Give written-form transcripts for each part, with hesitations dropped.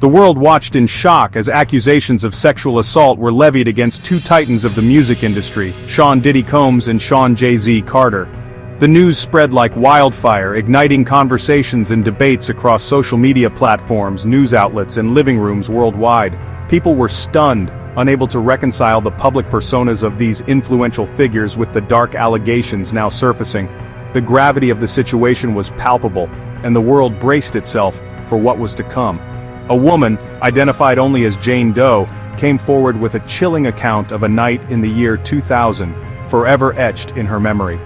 The world watched in shock as accusations of sexual assault were levied against two titans of the music industry, Sean Diddy Combs and Sean Jay-Z Carter. The news spread like wildfire, igniting conversations and debates across social media platforms, news outlets, and living rooms worldwide. People were stunned, unable to reconcile the public personas of these influential figures with the dark allegations now surfacing. The gravity of the situation was palpable, and the world braced itself for what was to come. A woman, identified only as Jane Doe, came forward with a chilling account of a night in the year 2000, forever etched in her memory.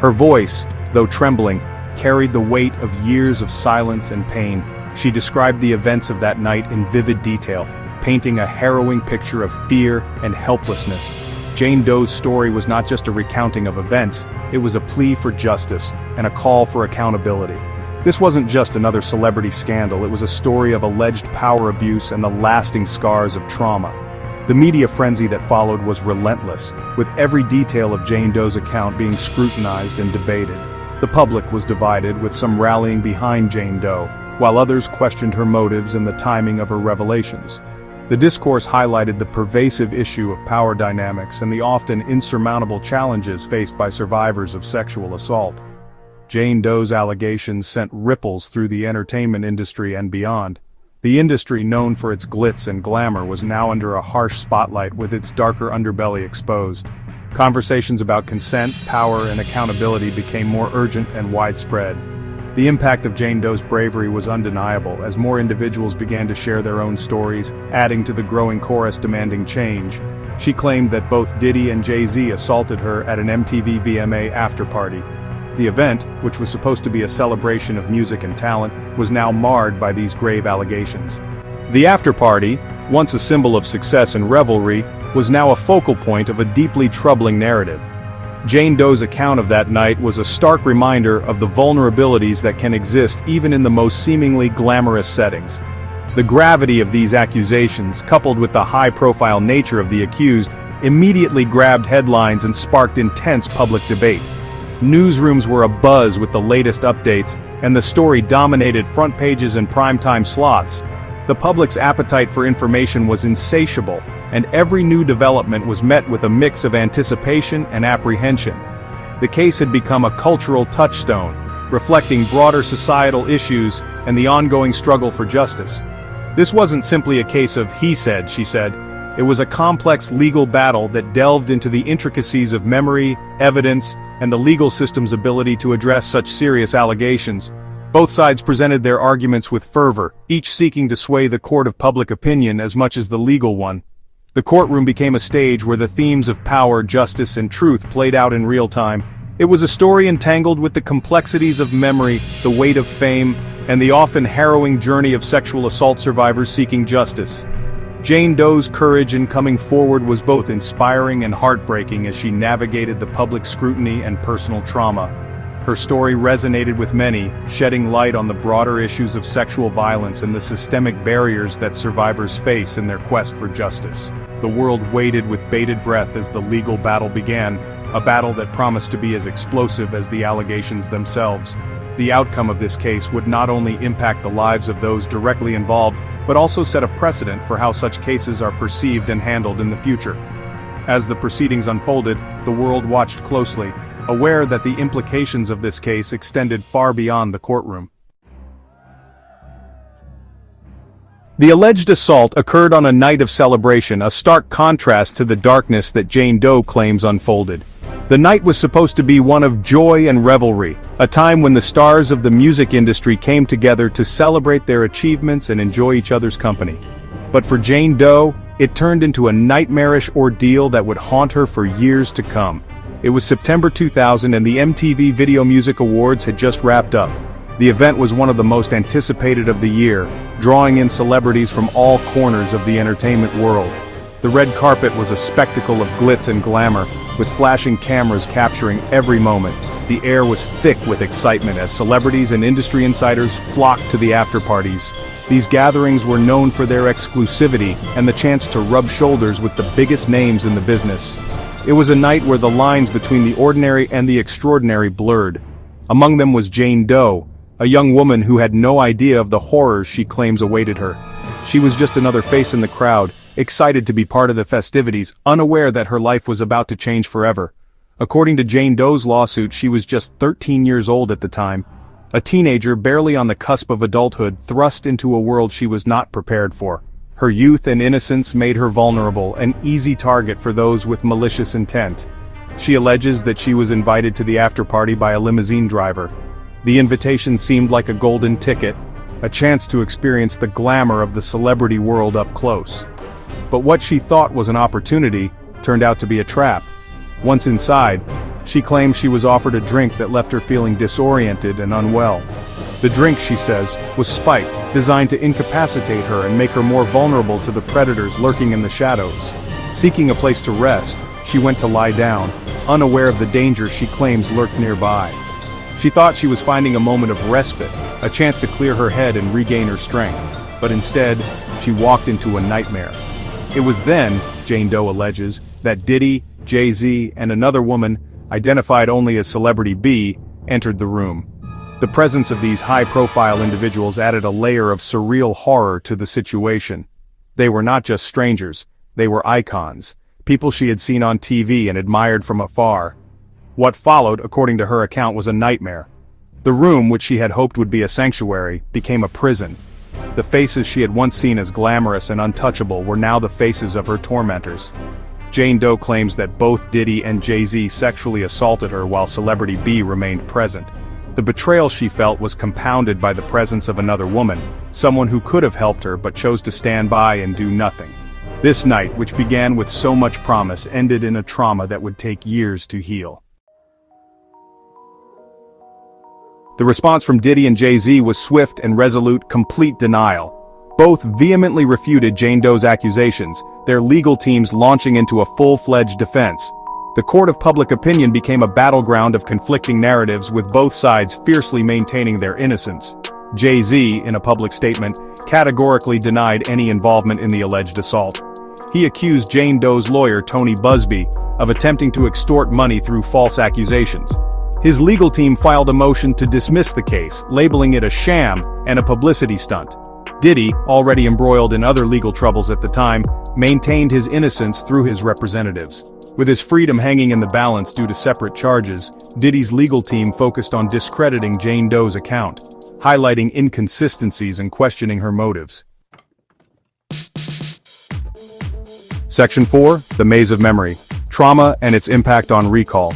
Her voice, though trembling, carried the weight of years of silence and pain. She described the events of that night in vivid detail, painting a harrowing picture of fear and helplessness. Jane Doe's story was not just a recounting of events, it was a plea for justice and a call for accountability. This wasn't just another celebrity scandal, it was a story of alleged power abuse and the lasting scars of trauma. The media frenzy that followed was relentless, with every detail of Jane Doe's account being scrutinized and debated. The public was divided, with some rallying behind Jane Doe, while others questioned her motives and the timing of her revelations. The discourse highlighted the pervasive issue of power dynamics and the often insurmountable challenges faced by survivors of sexual assault. Jane Doe's allegations sent ripples through the entertainment industry and beyond. The industry, known for its glitz and glamour, was now under a harsh spotlight with its darker underbelly exposed. Conversations about consent, power, and accountability became more urgent and widespread. The impact of Jane Doe's bravery was undeniable as more individuals began to share their own stories, adding to the growing chorus demanding change. She claimed that both Diddy and Jay-Z assaulted her at an MTV VMA after-party. The event, which was supposed to be a celebration of music and talent, was now marred by these grave allegations. The after-party, once a symbol of success and revelry, was now a focal point of a deeply troubling narrative. Jane Doe's account of that night was a stark reminder of the vulnerabilities that can exist even in the most seemingly glamorous settings. The gravity of these accusations, coupled with the high-profile nature of the accused, immediately grabbed headlines and sparked intense public debate. Newsrooms were abuzz with the latest updates, and the story dominated front pages and primetime slots. The public's appetite for information was insatiable, and every new development was met with a mix of anticipation and apprehension. The case had become a cultural touchstone, reflecting broader societal issues and the ongoing struggle for justice. This wasn't simply a case of he said, she said. It was a complex legal battle that delved into the intricacies of memory, evidence, and the legal system's ability to address such serious allegations. Both sides presented their arguments with fervor, each seeking to sway the court of public opinion as much as the legal one. The courtroom became a stage where the themes of power, justice, and truth played out in real time. It was a story entangled with the complexities of memory, the weight of fame, and the often harrowing journey of sexual assault survivors seeking justice. Jane Doe's courage in coming forward was both inspiring and heartbreaking as she navigated the public scrutiny and personal trauma. Her story resonated with many, shedding light on the broader issues of sexual violence and the systemic barriers that survivors face in their quest for justice. The world waited with bated breath as the legal battle began, a battle that promised to be as explosive as the allegations themselves. The outcome of this case would not only impact the lives of those directly involved, but also set a precedent for how such cases are perceived and handled in the future. As the proceedings unfolded, the world watched closely, aware that the implications of this case extended far beyond the courtroom. The alleged assault occurred on a night of celebration, a stark contrast to the darkness that Jane Doe claims unfolded. The night was supposed to be one of joy and revelry, a time when the stars of the music industry came together to celebrate their achievements and enjoy each other's company. But for Jane Doe, it turned into a nightmarish ordeal that would haunt her for years to come. It was September 2000 and the MTV Video Music Awards had just wrapped up. The event was one of the most anticipated of the year, drawing in celebrities from all corners of the entertainment world. The red carpet was a spectacle of glitz and glamour, with flashing cameras capturing every moment. The air was thick with excitement as celebrities and industry insiders flocked to the after-parties. These gatherings were known for their exclusivity and the chance to rub shoulders with the biggest names in the business. It was a night where the lines between the ordinary and the extraordinary blurred. Among them was Jane Doe, a young woman who had no idea of the horrors she claims awaited her. She was just another face in the crowd, excited to be part of the festivities, unaware that her life was about to change forever. According to Jane Doe's lawsuit, she was just 13 years old at the time, a teenager barely on the cusp of adulthood, thrust into a world she was not prepared for. Her youth and innocence made her vulnerable, an easy target for those with malicious intent. She alleges that she was invited to the after-party by a limousine driver. The invitation seemed like a golden ticket, a chance to experience the glamour of the celebrity world up close. But what she thought was an opportunity turned out to be a trap. Once inside, she claims she was offered a drink that left her feeling disoriented and unwell. The drink, she says, was spiked, designed to incapacitate her and make her more vulnerable to the predators lurking in the shadows. Seeking a place to rest, she went to lie down, unaware of the danger she claims lurked nearby. She thought she was finding a moment of respite, a chance to clear her head and regain her strength. But instead, she walked into a nightmare. It was then, Jane Doe alleges, that Diddy, Jay-Z, and another woman, identified only as Celebrity B, entered the room. The presence of these high-profile individuals added a layer of surreal horror to the situation. They were not just strangers, they were icons, people she had seen on TV and admired from afar. What followed, according to her account, was a nightmare. The room, which she had hoped would be a sanctuary, became a prison. The faces she had once seen as glamorous and untouchable were now the faces of her tormentors. Jane Doe claims that both Diddy and Jay-Z sexually assaulted her while Celebrity B remained present. The betrayal she felt was compounded by the presence of another woman, someone who could have helped her but chose to stand by and do nothing. This night, which began with so much promise, ended in a trauma that would take years to heal. The response from Diddy and Jay-Z was swift and resolute, complete denial. Both vehemently refuted Jane Doe's accusations, their legal teams launching into a full-fledged defense. The court of public opinion became a battleground of conflicting narratives, with both sides fiercely maintaining their innocence. Jay-Z, in a public statement, categorically denied any involvement in the alleged assault. He accused Jane Doe's lawyer, Tony Busby, of attempting to extort money through false accusations. His legal team filed a motion to dismiss the case, labeling it a sham and a publicity stunt. Diddy, already embroiled in other legal troubles at the time, maintained his innocence through his representatives. With his freedom hanging in the balance due to separate charges, Diddy's legal team focused on discrediting Jane Doe's account, highlighting inconsistencies and questioning her motives. Section 4, The Maze of Memory. Trauma and its impact on recall.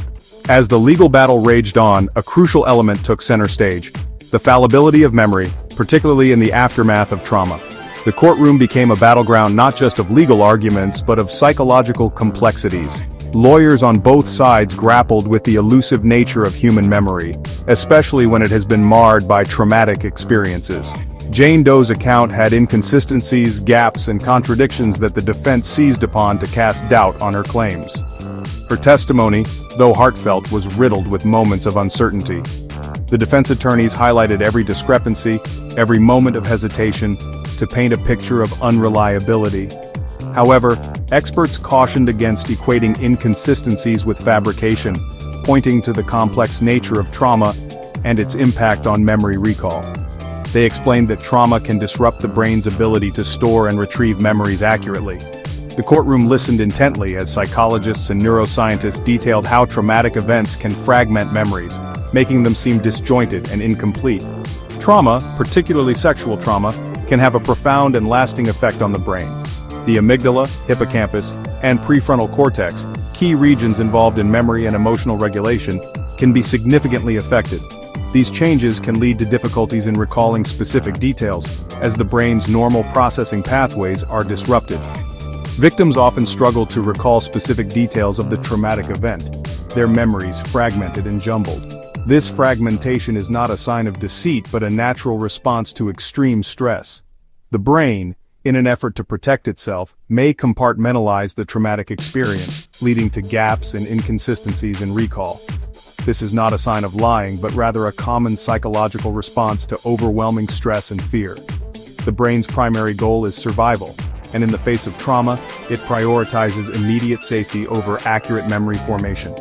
As the legal battle raged on, a crucial element took center stage: the fallibility of memory, particularly in the aftermath of trauma. The courtroom became a battleground not just of legal arguments but of psychological complexities. Lawyers on both sides grappled with the elusive nature of human memory, especially when it has been marred by traumatic experiences. Jane Doe's account had inconsistencies, gaps, and contradictions that the defense seized upon to cast doubt on her claims. Her testimony, though heartfelt, was riddled with moments of uncertainty. The defense attorneys highlighted every discrepancy, every moment of hesitation, to paint a picture of unreliability. However, experts cautioned against equating inconsistencies with fabrication, pointing to the complex nature of trauma and its impact on memory recall. They explained that trauma can disrupt the brain's ability to store and retrieve memories accurately. The courtroom listened intently as psychologists and neuroscientists detailed how traumatic events can fragment memories, making them seem disjointed and incomplete. Trauma, particularly sexual trauma, can have a profound and lasting effect on the brain. The amygdala, hippocampus, and prefrontal cortex, key regions involved in memory and emotional regulation, can be significantly affected. These changes can lead to difficulties in recalling specific details, as the brain's normal processing pathways are disrupted. Victims often struggle to recall specific details of the traumatic event, their memories fragmented and jumbled. This fragmentation is not a sign of deceit but a natural response to extreme stress. The brain, in an effort to protect itself, may compartmentalize the traumatic experience, leading to gaps and inconsistencies in recall. This is not a sign of lying but rather a common psychological response to overwhelming stress and fear. The brain's primary goal is survival, and in the face of trauma, it prioritizes immediate safety over accurate memory formation.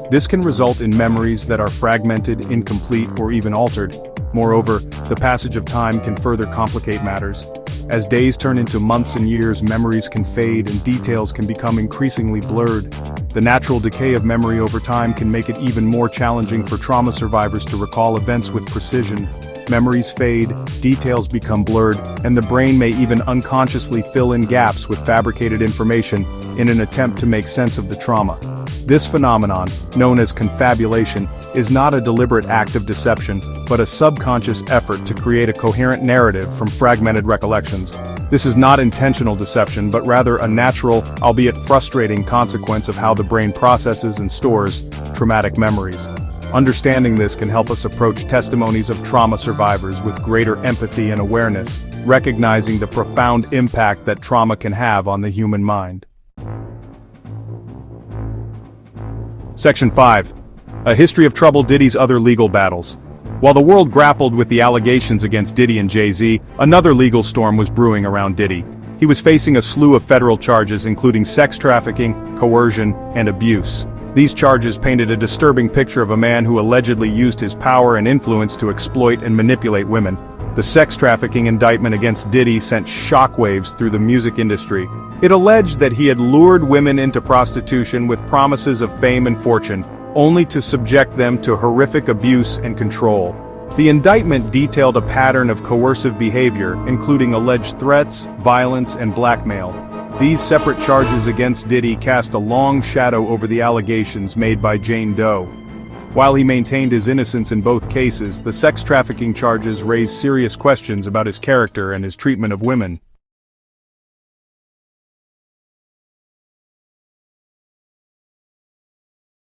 This can result in memories that are fragmented, incomplete, or even altered. Moreover, the passage of time can further complicate matters. As days turn into months and years, memories can fade and details can become increasingly blurred. The natural decay of memory over time can make it even more challenging for trauma survivors to recall events with precision. Memories fade, details become blurred, and the brain may even unconsciously fill in gaps with fabricated information in an attempt to make sense of the trauma. This phenomenon, known as confabulation, is not a deliberate act of deception, but a subconscious effort to create a coherent narrative from fragmented recollections. This is not intentional deception, but rather a natural, albeit frustrating consequence of how the brain processes and stores traumatic memories. Understanding this can help us approach testimonies of trauma survivors with greater empathy and awareness, recognizing the profound impact that trauma can have on the human mind. Section 5. A history of trouble. Diddy's other legal battles. While the world grappled with the allegations against Diddy and Jay-Z, another legal storm was brewing around Diddy. He was facing a slew of federal charges including sex trafficking, coercion, and abuse. These charges painted a disturbing picture of a man who allegedly used his power and influence to exploit and manipulate women. The sex trafficking indictment against Diddy sent shockwaves through the music industry. It alleged that he had lured women into prostitution with promises of fame and fortune, only to subject them to horrific abuse and control. The indictment detailed a pattern of coercive behavior, including alleged threats, violence, and blackmail. These separate charges against Diddy cast a long shadow over the allegations made by Jane Doe. While he maintained his innocence in both cases, the sex trafficking charges raised serious questions about his character and his treatment of women.